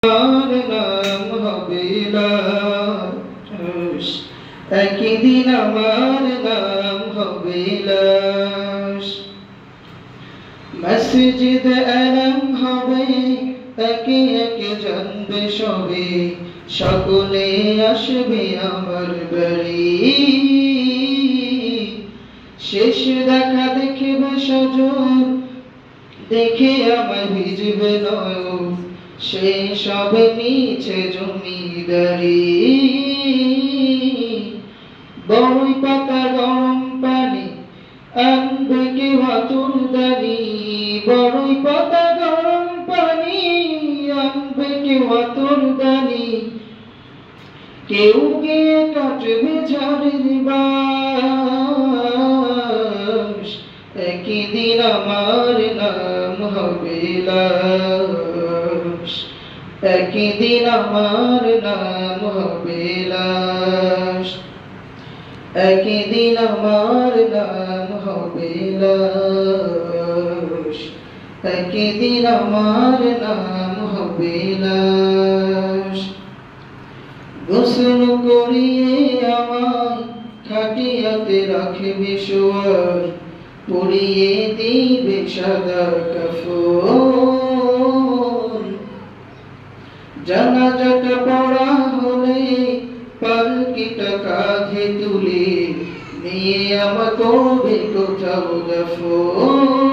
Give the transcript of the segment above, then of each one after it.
আমার নাম হবে লাশ, একদিন আমার নাম হবে লাশ। মসজিদ আলম হবে, একে একে জানবে সবে, সকলে আসবে আমার বাড়ি। শেষ দেখা দেখবে সজল, দেখে আমার ভিজবে নয়ন, সে সব মিছে জমিদারি। বড়ই পাতা গরম পানি আনবে কেউ আতুর দানি, বড়ই পাতা গরম পানি আনবে কেউ আতুর দানি। কেউ গিয়ে কাটবে ঝাড়ের বাঁশ, একদিন আমার নাম হবে লাশ, একদিন আমার নাম হবে লাশ, একদিন আমার নাম হবে লাশ, একদিন আমার নাম হবে লাশ। গোসল করিয়ে আমায় খাটিয়াতে রাখবে শোয়ার, পরিয়ে দিবে সাদা কাফন। জানাজাটা পড়া হলে পালকিটা কাঁধে তুলে নিয়ে আমার করবে কোথাও দাফন।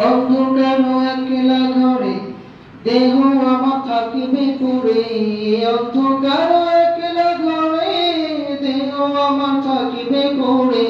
অন্ধকার একলা ঘরে দেহ আমার থাকিবে পড়ে, অন্ধকার একলা ঘরে দেহ আমার থাকিবে পড়ে।